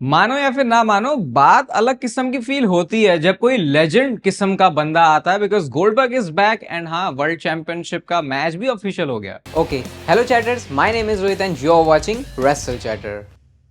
मानो या फिर ना मानो, बात अलग किस्म की फील होती है जब कोई लेजेंड किस्म का बंदा आता है, because Goldberg is back and हाँ, वर्ल्ड चैंपियनशिप का मैच भी ऑफिशियल हो गया। Okay, hello chatters, my name is Rohit and you are watching Wrestle Chatter.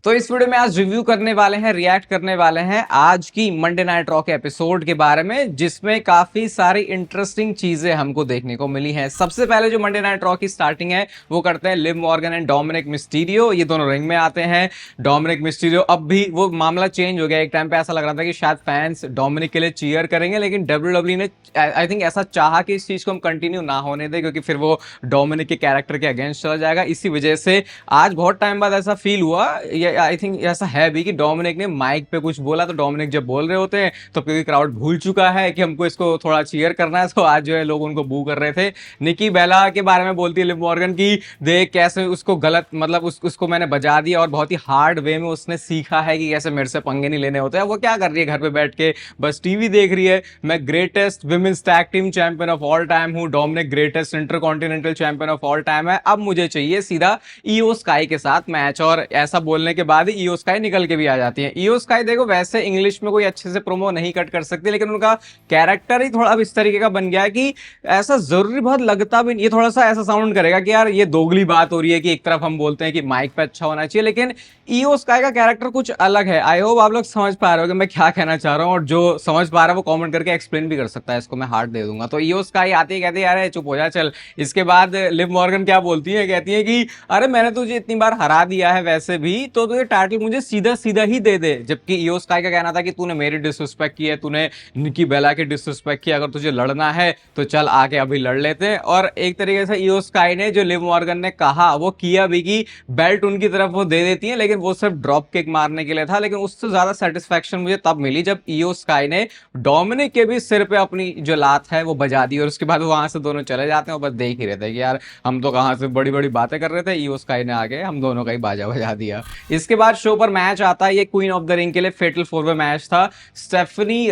तो इस वीडियो में आज रिव्यू करने वाले हैं, रिएक्ट करने वाले हैं आज की मंडे नाइट रॉ के एपिसोड के बारे में, जिसमें काफी सारी इंटरेस्टिंग चीजें हमको देखने को मिली हैं। सबसे पहले जो मंडे नाइट रॉ की स्टार्टिंग है वो करते हैं Liv Morgan and Dominik Mysterio. ये दोनों रिंग में आते हैं। डोमिनिक मिस्टीरियो, अब भी वो मामला चेंज हो गया। एक टाइम पे ऐसा लग रहा था कि शायद फैंस डोमिनिक के लिए चीयर करेंगे, लेकिन डब्ल्यूडब्ल्यू ने आई थिंक ऐसा चाहा कि इस चीज को हम कंटिन्यू ना होने दें, क्योंकि फिर वो डोमिनिक के कैरेक्टर के अगेंस्ट चला जाएगा। इसी वजह से आज बहुत टाइम बाद ऐसा फील हुआ, आई थिंक ऐसा है भी, कि डोमिनिक ने माइक पे कुछ बोला, तो डोमिनिक जब बोल रहे होते हैं तो क्योंकि क्राउड भूल चुका है कि हमको इसको थोड़ा चीयर करना है, तो आज जो है लोग उनको बू कर रहे थे। निकी बेला के बारे में बोलती है लिव मॉर्गन की, देख कैसे उसको गलत, मतलब उसको मैंने बजा दिया और बहुत ही हार्ड वे में उसने सीखा है कि कैसे मेरे से पंगे नहीं लेने होते हैं। वो क्या कर रही है घर पे बैठ के, बस टीवी देख रही है। मैं greatest women's tag team champion of all time हूं, Dominik greatest intercontinental champion of all time है, अब मुझे चाहिए सीधा ईओ स्काई के साथ मैच। और ऐसा बोलने के बाद ईओ स्काई निकल के भी आ जाती है। ईओ स्काई देखो, वैसे इंग्लिश में कोई अच्छे से प्रोमो नहीं कट कर सकती, लेकिन उनका कैरेक्टर ही थोड़ा अब इस तरीके का बन गया है कि ऐसा जरूरी बहुत लगता भी नहीं। ये थोड़ा सा ऐसा साउंड करेगा कि यार ये दोगली बात हो रही है, कि एक तरफ हम बोलते हैं कि माइक पे अच्छा होना चाहिए, लेकिन ईओ स्काई का कैरेक्टर कुछ अलग है। आई होप आप लोग समझ पा रहे हो कि मैं क्या कहना चाह रहा हूँ, और जो समझ पा रहा है वो कमेंट करके एक्सप्लेन भी कर सकता है, इसको मैं हार्ट दे दूंगा। तो ईओ स्काई आती है, कहती है यार चुप हो जा चल। इसके बाद लिव मॉर्गन क्या बोलती है, कहती है कि अरे मैंने तुझे इतनी बार हरा दिया है वैसे भी, तो तुझे टाइटल मुझे सीधा सीधा ही दे दे। जबकि ईओ स्काई का कहना था कि तूने मेरी डिसरिस्पेक्ट की है, तूने निकी बेला की डिसरिस्पेक्ट की, अगर तुझे लड़ना है तो चल आके अभी लड़ लेते हैं। और एक तरीके से ईओ स्काई ने जो लिव मॉर्गन ने कहा वो किया भी, कि बेल्ट उनकी तरफ वो दे देती है, लेकिन वो सिर्फ ड्रॉप किक मारने के लिए था। लेकिन उससे ज्यादा सेटिस्फेक्शन मुझे तब मिली जब ईओ स्काई ने डोमिनिक के भी सिर पे अपनी जो लात है वो बजा दी, और उसके बाद वहां से दोनों चले जाते हैं और बस देख ही रहे थे कि यार हम तो कहां से बड़ी बड़ी बातें कर रहे थे, ईओ स्काई ने आके हम दोनों का ही बाजा बजा दिया। इसके बाद शो पर मैच आता है, ये क्वीन ऑफ द रिंग के लिए फेटल 4-वे मैच था। स्टेफनी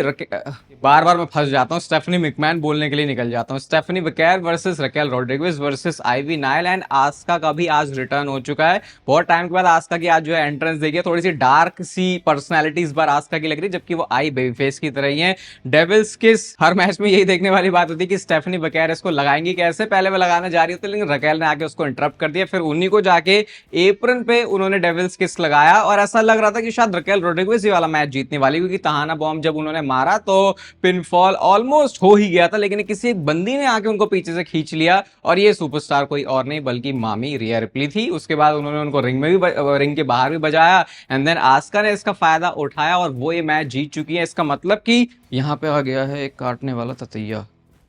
बार बार मैं फंस जाता हूँ, स्टेफनी मिकमैन बोलने के लिए निकल जाता हूँ। Stephanie Vaquer versus Raquel Rodriguez versus Ivy Nile and Asuka का भी आज रिटर्न हो चुका है। बहुत टाइम के बाद आस्का की आज जो है एंट्रेंस देखिए, थोड़ी सी डार्क सी पर्सनैलिटी इस बार आस्का की लग रही है, जबकि वो आई बेबी फेस की तरह ही है। डेविल्स किस, हर मैच में यही देखने वाली बात होती है कि स्टेफनी बकेर इसको लगाएंगी कैसे। पहले वो लगाना जा रही होती, लेकिन रकेल ने आके उसको इंटरप्ट कर दिया, फिर उन्हीं को जाके एप्रन पे उन्होंने डेविल्स किस लगाया, और ऐसा लग रहा था कि शायद रकेल रोड्रिगेज ये वाला मैच जीतने वाली, क्योंकि तहाना बॉम्ब जब उन्होंने मारा तो पिनफॉल ऑलमोस्ट हो ही गया था, लेकिन किसी एक बंदी ने आके उनको पीछे से खींच लिया, और ये सुपरस्टार कोई और नहीं बल्कि मामी रिया रिप्ली थी। उसके बाद उन्होंने उनको रिंग में भी, रिंग के बाहर भी बजाया, एंड देन आस्का ने इसका फायदा उठाया और वो ये मैच जीत चुकी है। इसका मतलब कि यहां पे आ गया है एक काटने वाला ततैया।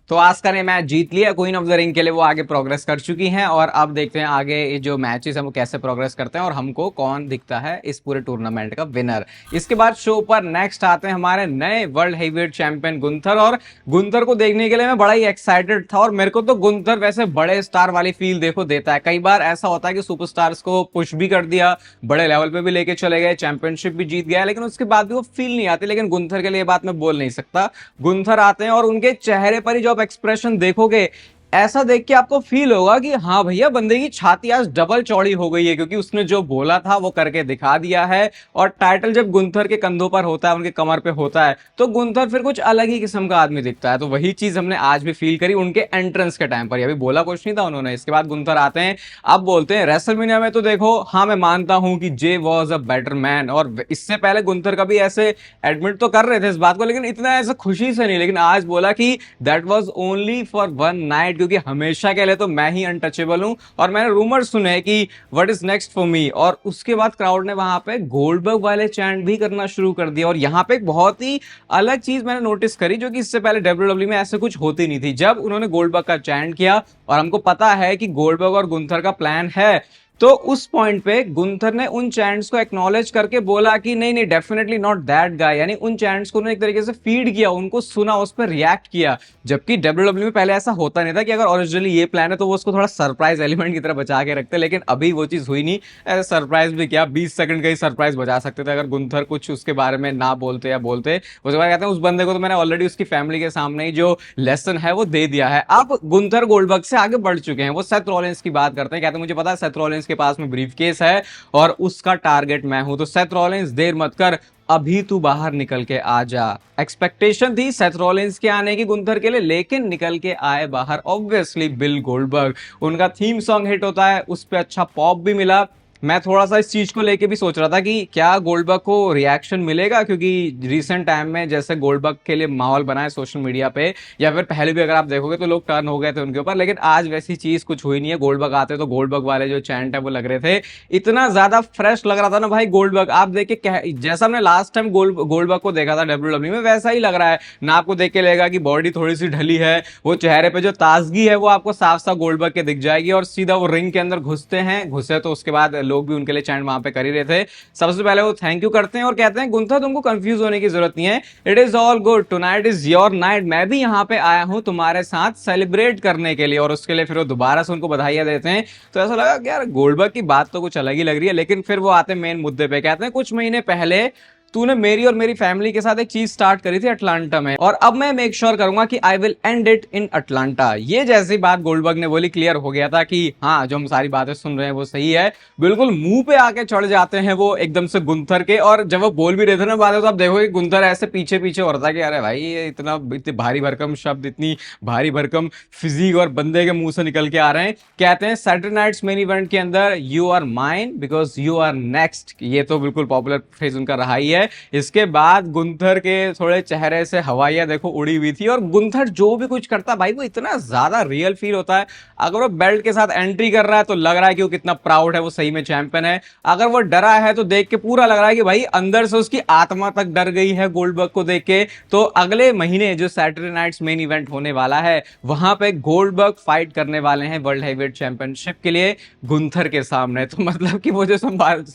तो आस्का ने मैच जीत लिया, क्वीन ऑफ द रिंग के लिए वो आगे प्रोग्रेस कर चुकी हैं, और अब देखते हैं आगे ये जो मैचेस हैं वो कैसे प्रोग्रेस करते हैं और हमको कौन दिखता है इस पूरे टूर्नामेंट का विनर। इसके बाद शो पर नेक्स्ट आते हैं हमारे नए वर्ल्ड हेवीवेट चैंपियन गुंथर, और गुंथर को देखने के लिए मैं बड़ा ही एक्साइटेड था। और मेरे को तो गुंथर वैसे बड़े स्टार वाली फील देखो देता है। कई बार ऐसा होता है कि सुपरस्टार्स को पुश भी कर दिया, बड़े लेवल पे भी लेके चले गए, चैंपियनशिप भी जीत गया, लेकिन उसके बाद भी वो फील नहीं आती। लेकिन गुंथर के लिए बात मैं बोल नहीं सकता। गुंथर आते हैं और उनके चेहरे पर ही जो एक्सप्रेशन देखोगे, ऐसा देख के आपको फील होगा कि हाँ भैया, बंदे की छाती आज डबल चौड़ी हो गई है, क्योंकि उसने जो बोला था वो करके दिखा दिया है। और टाइटल जब गुंथर के कंधों पर होता है, उनके कमर पे होता है, तो गुंथर फिर कुछ अलग ही किस्म का आदमी दिखता है। तो वही चीज हमने आज भी फील करी उनके एंट्रेंस के टाइम पर। अभी बोला कुछ नहीं था उन्होंने। इसके बाद गुंथर आते हैं, अब बोलते हैं रेसलमेनिया में तो देखो, हाँ मैं मानता हूं कि J was a better man, और इससे पहले गुंथर कभी ऐसे एडमिट तो कर रहे थे इस बात को, लेकिन इतना ऐसा खुशी से नहीं। लेकिन आज बोला कि that was only for one night, क्योंकि हमेशा के लिए तो मैं ही अनटचेबल हूं। और मैंने रूमर सुने कि what is next for me, और उसके बाद क्राउड ने वहां पे गोल्डबर्ग वाले चैंट भी करना शुरू कर दिया। और यहां पे एक बहुत ही अलग चीज मैंने नोटिस करी, जो कि इससे पहले डब्ल्यूडब्ल्यू में ऐसे कुछ होती नहीं थी। जब उन्होंने गोल्डबर्ग का चैंट किया, और हमको पता है कि गोल्डबर्ग और गुंथर का प्लान है, तो उस पॉइंट पे गुंथर ने उन चैंट्स को एक्नॉलेज करके बोला कि नहीं नहीं, डेफिनेटली नॉट दैट गाय, यानी उन चैंट्स को उन्होंने एक तरीके से फीड किया, उनको सुना, उस पर रिएक्ट किया। जबकि डब्ल्यूडब्ल्यू में पहले ऐसा होता नहीं था, कि अगर ओरिजिनली ये प्लान है तो वो उसको थोड़ा सरप्राइज एलिमेंट की तरह बचा के रखते, लेकिन अभी वो चीज हुई नहीं। ऐसा सरप्राइज भी क्या, 20 सेकंड का ही सरप्राइज बचा सकते थे अगर गुंथर कुछ उसके बारे में ना बोलते या बोलते। उसके बाद कहते हैं उस बंदे को तो मैंने ऑलरेडी उसकी फैमिली के सामने ही जो लेसन है वो दे दिया है। अब गुंथर गोल्डबर्ग से आगे बढ़ चुके हैं, वो सेथ रॉलिंस की बात करते हैं, कहते हैं मुझे पता है सेथ रॉलिंस उसके पास में ब्रीफकेस है और उसका टारगेट मैं हूं। तो सेथ रॉलिंस देर मत कर, अभी तू बाहर निकल के आ जा। एक्सपेक्टेशन थी सेथ रॉलिंस के आने की गुंथर के लिए, लेकिन निकल के आए बाहर ऑब्वियसली बिल गोल्डबर्ग। उनका थीम सॉन्ग हिट होता है, उस पर अच्छा पॉप भी मिला। मैं थोड़ा सा इस चीज को लेके भी सोच रहा था कि क्या गोल्डबर्ग को रिएक्शन मिलेगा, क्योंकि रिसेंट टाइम में जैसे गोल्डबर्ग के लिए माहौल बना है सोशल मीडिया पे, या फिर पहले भी अगर आप देखोगे तो लोग टर्न हो गए थे उनके ऊपर, लेकिन आज वैसी चीज कुछ हुई नहीं है। गोल्डबर्ग आते तो गोल्डबर्ग वाले जो चैंट है वो लग रहे थे, इतना ज्यादा फ्रेश लग रहा था ना भाई गोल्डबर्ग। आप देख के जैसा हमने लास्ट टाइम गोल्डबर्ग को देखा था डब्ल्यूडब्ल्यू में, वैसा ही लग रहा है ना। आपको देख के लगेगा कि बॉडी थोड़ी सी ढली है, वो चेहरे पे जो ताजगी है वो आपको साफ साफ गोल्डबर्ग के दिख जाएगी। और सीधा वो रिंग के अंदर घुसे तो उसके बाद लोग भी उनके लिए चैंट वहां पे कर ही रहे थे। सबसे पहले वो थैंक यू करते हैं और कहते हैं गुंथा तुमको कंफ्यूज होने की जरूरत नहीं है, it is all good, tonight is your night. मैं भी यहाँ पे आया हूं तुम्हारे साथ सेलिब्रेट करने के लिए। और उसके लिए फिर वो दोबारा से उनको बधाइयां देते हैं। तो ऐसा लगा कि यार गोल्डबर्ग की बात तो कुछ अलग ही लग रही है, लेकिन फिर वो आते मेन मुद्दे पे, कहते हैं कुछ महीने पहले तूने मेरी और मेरी फैमिली के साथ एक चीज स्टार्ट करी थी अटलांटा में, और अब मैं मेक श्योर करूंगा कि I will and it in Atlanta. ये जैसी बात गोल्डबर्ग ने बोली, क्लियर हो गया था कि हाँ जो हम सारी बातें सुन रहे हैं वो सही है। बिल्कुल मुंह पे आके चढ़ जाते हैं वो एकदम से गुंथर के। और जब वो बोल भी रहे थे ना बातें, तो आप देखोगे गुंथर ऐसे पीछे पीछे हो रहा था कि अरे भाई ये इतनी भारी भरकम शब्द, इतनी भारी भरकम फिजिक और बंदे के मुंह से निकल के आ रहे हैं। कहते हैं सैटरडे नाइट्स मेन इवेंट के अंदर you are mine because you are next. ये तो बिल्कुल पॉपुलर फ्रेज उनका रहा ही है। इसके बाद गुंथर के थोड़े चेहरे से हवाइयां देखो उड़ी हुई थी। और गुंथर जो भी कुछ करता भाई वो इतना ज्यादा रियल फील होता है। अगर वो बेल्ट के साथ एंट्री कर रहा है तो लग रहा है कि वो कितना प्राउड है, वो सही में चैंपियन है। अगर वो डरा है तो देख के पूरा लग रहा है कि भाई अंदर से उसकी आत्मा तक डर गई है गोल्डबर्ग को देख के। तो अगले महीने जो सैटरडे नाइट्स मेन इवेंट होने वाला है, वहां पे गोल्डबर्ग फाइट करने वाले हैं वर्ल्ड हेवीवेट चैंपियनशिप के लिए गुंथर के सामने। तो मतलब कि वो जो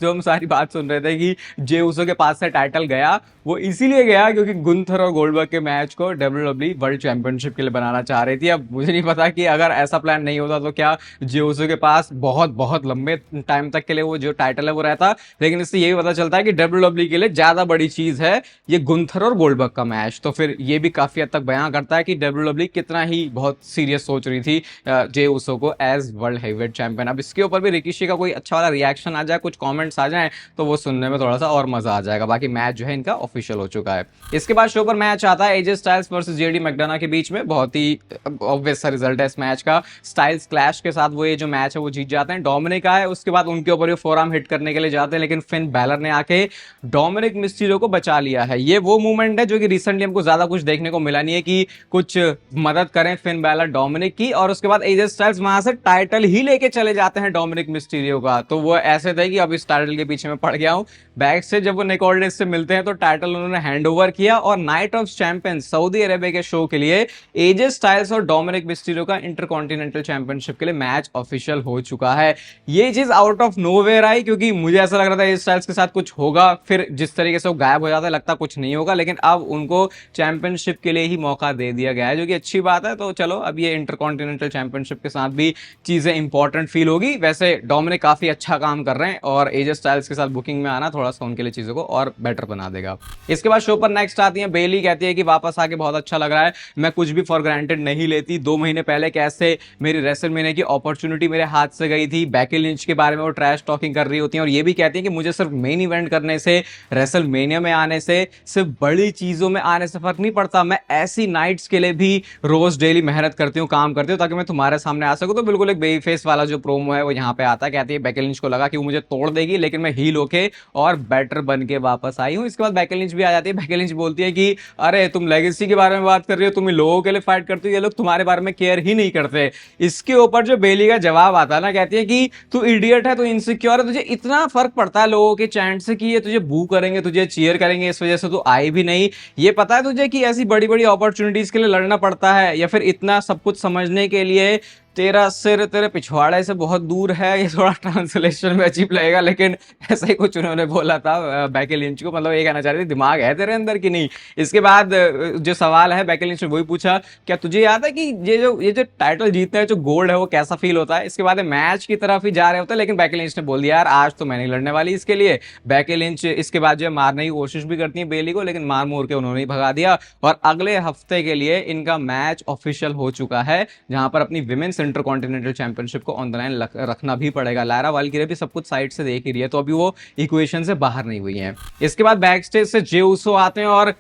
हम सारी बात सुन रहे थे कि जे उसो के पास से टाइटल गया, वो इसीलिए गया क्योंकि गुंथर और गोल्डबर्ग के मैच को डब्ल्यूडब्ल्यूई वर्ल्ड चैंपियनशिप के लिए बनाना चाह रही थी। अब मुझे नहीं पता कि अगर ऐसा प्लान नहीं होता तो क्या जे उसो के पास बहुत बहुत लंबे टाइम तक के लिए वो जो टाइटल है वो रहता। लेकिन इससे ये भी पता चलता है कि डब्ल्यूडब्ल्यूई के लिए ज्यादा बड़ी चीज है ये गुंथर और गोल्डबर्ग का मैच। तो फिर ये भी काफी हद तक बयां करता है कि डब्ल्यूडब्ल्यूई कितना ही बहुत सीरियस सोच रही थी जे उसो को एज वर्ल्ड हेवीवेट चैंपियन। अब इसके ऊपर भी रिकीशी का कोई अच्छा वाला रिएक्शन आ जाए, कुछ कॉमेंट्स आ जाए, तो वो सुनने में थोड़ा सा और मजा आ जाएगा। बाकी मैच जो है इनका ऑफिशियल हो चुका है। इसके बाद शो पर मैच आता है AJ Styles versus JD McDonagh के बीच में। बहुत ही ऑब्वियस सा रिजल्ट है इस मैच का। स्टाइल्स क्लैश के साथ वो ये जो मैच है वो जीत जाते हैं। डोमिनिक आए, उसके बाद उनके ऊपर ये फोरआर्म हिट करने के लिए जाते हैं, लेकिन फिन बैलर ने आके डोमिनिक मिस्टीरियो को बचा लिया है। ये वो मूवमेंट है जो कि रिसेंटली हमको ज्यादा कुछ देखने को मिला नहीं है कि कुछ मदद करें फिन बैलर डोमिनिक की। और उसके बाद एजे स्टाइल्स वहां से टाइटल ही लेके चले जाते हैं डोमिनिक मिस्टीरियो का। तो वो ऐसे थे कि अब इस टाइटल के पीछे मैं पड़ गया हूं। बैक से जब वो निक ऑल्डिस से मिलते हैं तो टाइटल उन्होंने हैंड ओवर किया और night of champions Saudi Arabia के शो के लिए एजे स्टाइल्स और डोमिनिक मिस्टीरियो का इंटरकॉन्टिनेंटल चैंपियनशिप के लिए मैच ऑफिशियल हो चुका है। ये चीज आउट ऑफ नोवेयर आई क्योंकि मुझे ऐसा लग रहा था एजे स्टाइल्स के साथ कुछ होगा, फिर जिस तरीके से वो गायब हो जाता है लगता कुछ नहीं होगा, लेकिन अब उनको चैंपियनशिप के लिए ही मौका दे दिया गया है, जो कि अच्छी बात है। तो चलो अब ये इंटरकॉन्टिनेंटल चैंपियनशिप के साथ भी चीजें इंपॉर्टेंट फील होगी। वैसे डोमिनिक काफी अच्छा काम कर रहे हैं और एजे स्टाइल्स के साथ बुकिंग में आना थोड़ा सा उनके लिए चीजों को और बेटर बना देगा। इसके बाद शो पर नेक्स्ट आती है बेली। कहती है कि वापस आके बहुत अच्छा लग रहा है, मैं कुछ भी फॉर ग्रांटेड नहीं लेती। 2 महीने पहले कैसे मेरी रेसलमेनिया की अपॉर्चुनिटी मेरे हाथ से गई थी। बेकी लिंच के बारे में वो ट्रैश टॉकिंग कर रही होती है और ये भी कहती है कि मुझे सिर्फ मेन इवेंट करने से, रेसलमेनिया में आने से, सिर्फ बड़ी चीजों में आने से फर्क नहीं पड़ता। मैं ऐसी नाइट्स के लिए भी रोज डेली मेहनत करती हूँ, काम करती हूँ ताकि मैं तुम्हारे सामने आ सकूं। तो बिल्कुल एक बेबी फेस वाला जो प्रोमो है वो यहाँ पे आता है। कहती है बेकी लिंच को लगा कि वो मुझे तोड़ देगी, लेकिन मैं हील होके और बेटर बन के वापस आई हूँ। इसके बाद बेकी लिंच भी आ जाती है। बेकी लिंच बोलती है कि अरे तुम लेगेसी के बारे में बात कर रही हो, तुम लोगों के लिए फाइट करती हो, ये लोग तुम्हारे बारे में केयर ही नहीं करते। इसके ऊपर जो बेली का जवाब आता है ना, कहती है कि तू इडियट है, तू इनसिक्योर है, तुझे इतना फर्क पड़ता है लोगों के चैंट से कि ये तुझे बू करेंगे, तुझे चीयर करेंगे, इस वजह से तू आई भी नहीं। ये पता है तुझे कि ऐसी बड़ी बड़ी अपॉर्चुनिटीज के लिए लड़ना पड़ता है, या फिर इतना सब कुछ समझने के लिए तेरा सिर तेरे पिछवाड़े से बहुत दूर है। ये थोड़ा ट्रांसलेशन में अजीब लगेगा, लेकिन ऐसा ही कुछ उन्होंने बोला था बेकी लिंच को। मतलब ये कहना चाह रही थी दिमाग है तेरे अंदर कि नहीं। इसके बाद जो सवाल है बेकी लिंच ने वही पूछा, क्या तुझे याद है कि ये जो टाइटल जीतते हैं, जो गोल्ड है, वो कैसा फील होता है। इसके बाद मैच की तरफ ही जा रहे होते हैं, लेकिन बेकी लिंच ने बोल दिया यार आज तो मैं नहीं लड़ने वाली इसके लिए। बेकी लिंच इसके बाद जो मारने की कोशिश भी करती है बेली को, लेकिन मार मोर के उन्होंने ही भगा दिया। और अगले हफ्ते के लिए इनका मैच ऑफिशियल हो चुका है, जहां पर अपनी विमेन्स इंटरकॉन्टिनेंटल चैंपियनशिप को ऑन द लाइन रखना भी पड़ेगा। लायरा वाल्किरी भी सब कुछ साइड से देख ही रही है, तो अभी वो इक्वेशन से बाहर नहीं हुई है। इसके बाद बैक स्टेज से जे उसो आते हैं और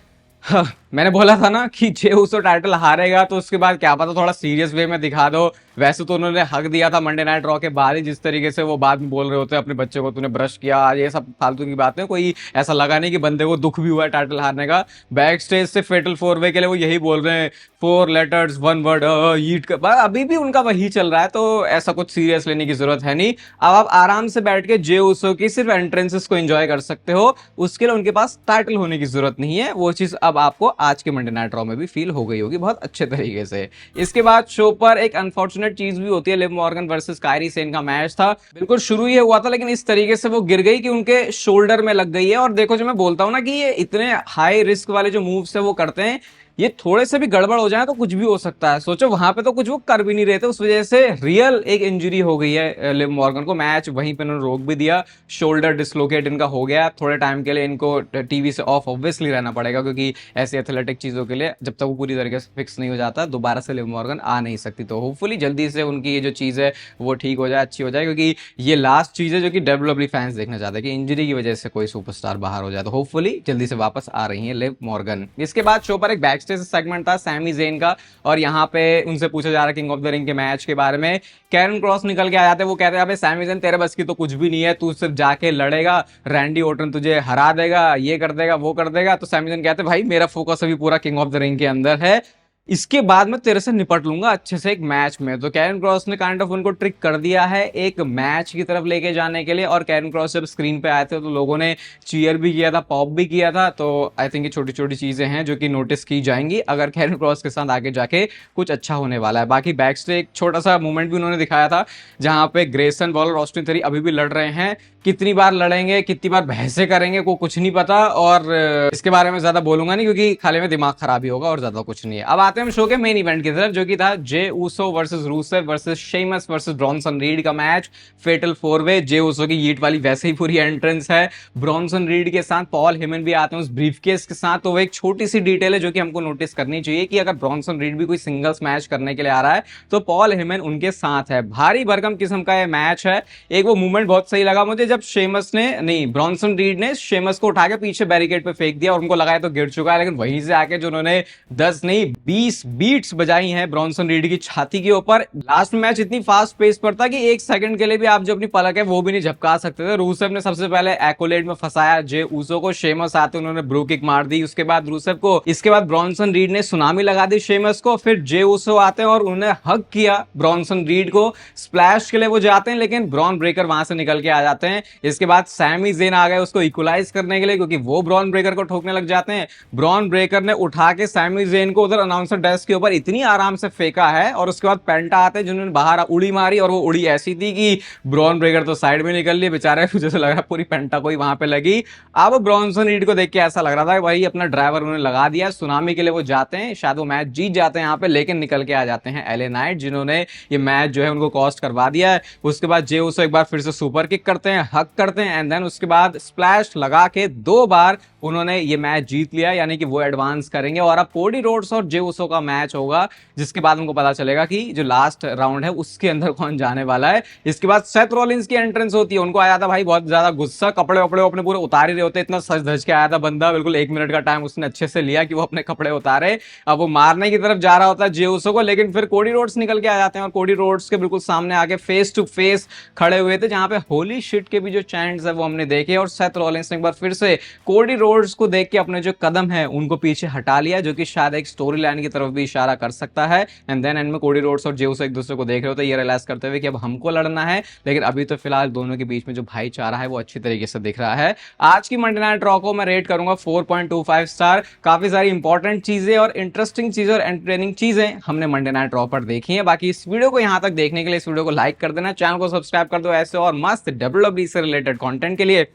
मैंने बोला था ना कि जे उसो टाइटल हारेगा तो उसके बाद क्या पता थोड़ा सीरियस वे में दिखा दो। वैसे तो उन्होंने हक दिया था मंडे नाइट रॉ के बाद ही, जिस तरीके से वो बाद में बोल रहे होते हैं अपने बच्चे को तूने ब्रश किया, ये सब फालतू की बातें, कोई ऐसा लगा नहीं कि बंदे को दुख भी हुआ है टाइटल हारने का। बैक स्टेज से फेटल 4 वे के लिए वो यही बोल रहे हैं 4 लेटर्स 1 वर्ड ईट का, अभी भी उनका वही चल रहा है, तो ऐसा कुछ सीरियस लेने की जरूरत है नहीं। अब आप आराम से बैठ के जे उसो की सिर्फ एंट्रेंसेस को एंजॉय कर सकते हो, उसके लिए उनके पास टाइटल होने की जरूरत नहीं है। वो चीज अब आपको आज के मंडे नाइट रॉ में भी फील हो गई होगी बहुत अच्छे तरीके से। इसके बाद शो पर एक अनफॉर्चुनेट चीज भी होती है, Liv Morgan versus Kairi Sen का मैच था। बिल्कुल शुरू ये हुआ था लेकिन इस तरीके से वो गिर गई कि उनके शोल्डर में लग गई है। और देखो जो मैं बोलता हूं ना कि ये इतने हाई रिस्क वाले जो मूव्स है वो करते हैं, ये थोड़े से भी गड़बड़ हो जाए तो कुछ भी हो सकता है। सोचो वहां पे तो कुछ वो कर भी नहीं रहे थे, उस वजह से रियल एक इंजरी हो गई है लिव मॉर्गन को। मैच वहीं पे उन्होंने रोक भी दिया, शोल्डर डिसलोकेट इनका हो गया। थोड़े टाइम के लिए इनको टीवी से ऑफ ऑब्वियसली रहना पड़ेगा, क्योंकि ऐसी एथलेटिक चीजों के लिए जब तक वो पूरी तरीके से फिक्स नहीं हो जाता दोबारा से लिव मॉर्गन आ नहीं सकती। तो होपफुली जल्दी से उनकी ये जो चीज है वो ठीक हो जाए, अच्छी हो जाए, क्योंकि ये लास्ट चीज है जो कि WWE फैंस देखना चाहते हैं कि इंजरी की वजह से कोई सुपरस्टार बाहर हो जाए। तो होपफुली जल्दी से वापस आ रही है लिव मॉर्गन। इसके बाद शो पर एक बैक स्टेज सेगमेंट था सैमी ज़ेन का, और यहाँ पे उनसे पूछा जा रहा है किंग ऑफ द रिंग के मैच के बारे में। कैरन क्रॉस निकल के आ जाते हैं, वो कहते हैं अबे सैमी ज़ेन तेरे बस की तो कुछ भी नहीं है, तू सिर्फ जाके लड़ेगा, रैंडी ओर्टन तुझे हरा देगा, ये कर देगा वो कर देगा। तो सैमी ज़ेन कहते हैं भाई मेरा फोकस अभी पूरा किंग ऑफ द रिंग के अंदर है, इसके बाद मैं तेरे से निपट लूंगा अच्छे से एक मैच में। तो कैरन क्रॉस ने काइंड ऑफ उनको ट्रिक कर दिया है एक मैच की तरफ लेके जाने के लिए। और कैरन क्रॉस जब स्क्रीन पे आए थे तो लोगों ने चीयर भी किया था, पॉप भी किया था। तो आई थिंक ये छोटी छोटी चीजें हैं जो कि नोटिस की जाएंगी अगर कैरन क्रॉस के साथ आगे जाके कुछ अच्छा होने वाला है। बाकी बैक स्टेज एक छोटा सा मूवमेंट भी उन्होंने दिखाया था जहां पे ग्रेसन वॉल और ऑस्टिन थ्योरी अभी भी लड़ रहे हैं। कितनी बार लड़ेंगे, कितनी बार बहसें करेंगे को कुछ नहीं पता, और इसके बारे में ज्यादा बोलूंगा नहीं क्योंकि खाली में दिमाग खराब ही होगा और ज्यादा कुछ नहीं है। अब आते हैं हम शो के मेन इवेंट की तरफ, जो कि था Jey Uso versus Rusev versus Sheamus versus Bronson Reed का मैच, फेटल 4 वे। जे उसो की यीट वाली वैसे ही पूरी एंट्रेंस है, ब्रॉन्सन रीड के साथ पॉल हेमन भी आते हैं उस ब्रीफकेस के साथ। तो वो एक छोटी सी डिटेल है जो कि हमको नोटिस करनी चाहिए कि अगर ब्रॉन्सन रीड भी कोई सिंगल्स मैच करने के लिए आ रहा है तो पॉल हेमन उनके साथ है। भारी भरकम किस्म का ये मैच है। एक वो मूवमेंट बहुत सही लगा मुझे जब शेमस ने नहीं ब्रॉन्सन रीड ने शेमस को उठा के पीछे बैरिकेड पे फेंक दिया और उनको लगाया तो गिर चुका है, लेकिन वहीं से आके जो उन्होंने 10 नहीं 20 बीट्स बजाई हैं ब्रॉन्सन रीड की छाती के ऊपर। लास्ट मैच इतनी फास्ट पेस पर था कि एक सेकंड के लिए भी आप जो अपनी पलक है वो भी नहीं झपका सकते थे। रूसेव ने सबसे पहले एक्कोलेड में फंसाया जे उसो को, शेमस आते उन्होंने ब्रो किक मार दी उसके बाद रूसेव को। इसके बाद ब्रॉन्सन रीड ने सुनामी लगा दी शेमस को, फिर जे उसो आते हैं और उन्होंने हक किया ब्रॉन्सन रीड को। स्प्लैश के लिए वो जाते हैं लेकिन ब्रॉन ब्रेकर वहां से निकल के आ जाते हैं। इसके बाद सैमी ज़ेन आ गए उसको इक्वलाइज करने के लिए, क्योंकि वो ब्रॉन ब्रेकर को ठोकने लग जाते हैं। ब्रॉन ब्रेकर ने उठा के सैमी ज़ेन को उधर अनाउंसर डेस्क के ऊपर इतनी आराम से फेंका है, और उसके बाद पेंटा आते हैं जिन्होंने बाहर उड़ी मारी, और वो उड़ी ऐसी थी कि ब्रॉन ब्रेकर तो साइड में निकल लिए बेचारे, मुझे तो लग रहा पूरी पेंटा कोई वहां पे लगी। अब ब्रॉन्सन रीड को देख के ऐसा लग रहा था भाई अपना ड्राइवर उन्होंने लगा दिया। सुनामी के लिए वो जाते हैं, शायद वो मैच जीत जाते हैं यहाँ पे, लेकिन निकल के आ जाते हैं एलए नाइट जिन्होंने ये मैच जो है उनको कॉस्ट करवा दिया है। उसके बाद जे उसो एक बार फिर से सुपर किक करते हैं, हक करते हैं, एंड देन उसके बाद स्प्लैश लगा के 2 बार उन्होंने ये मैच जीत लिया, यानी कि वो एडवांस करेंगे। और अब कोडी रोड्स और जे उसो का मैच होगा जिसके बाद हमको पता चलेगा कि जो लास्ट राउंड है उसके अंदर कौन जाने वाला है। इसके बाद सेथ रॉलिंस की एंट्रेंस होती है, उनको आया था भाई बहुत ज्यादा गुस्सा, कपड़े वपड़े अपने पूरे उतार ही रहे होते, इतना सज धज के आया था बंदा, बिल्कुल 1 मिनट का टाइम उसने अच्छे से लिया कि वो अपने कपड़े उतारे। अब वो मारने की तरफ जा रहा होता है जे उसो को, लेकिन फिर कोडी रोड्स निकल के आ जाते हैं और कोडी रोड्स के बिल्कुल सामने आके फेस टू फेस खड़े हुए थे, जहां पे होली शिट के भी जो चैंट्स है वो हमने देखे। और सेथ रॉलिंस ने एक बार फिर से कोडी रोड्स को देख के अपने जो कदम है उनको पीछे हटा लिया, जो कि शायद एक स्टोरी लाइन की तरफ भी इशारा कर सकता है। एंड देन एंड में कोडी रोड्स और जे उसो एक दूसरे को देख रहे होते, ये रियलाइज करते हुए कि अब हमको लड़ना है, लेकिन अभी तो फिलहाल दोनों के बीच में जो भाईचारा है वो अच्छी तरीके से दिख रहा है। आज की मंडे नाइट रॉ को मैं रेट करूंगा 4.25 स्टार। काफी सारी इंपॉर्टेंट चीजें और इंटरेस्टिंग चीजें और एंटरटेनिंग चीजें हमने मंडे नाइट रॉ पर देखी है। बाकी इस वीडियो को यहां तक देखने के लिए इस वीडियो को लाइक कर देना, चैनल को सब्सक्राइब कर दो ऐसे और मस्त WWE से रिलेटेड कंटेंट के लिए।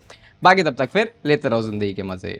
बाकी तब तक फिर लेते रहो जिंदगी के मजे।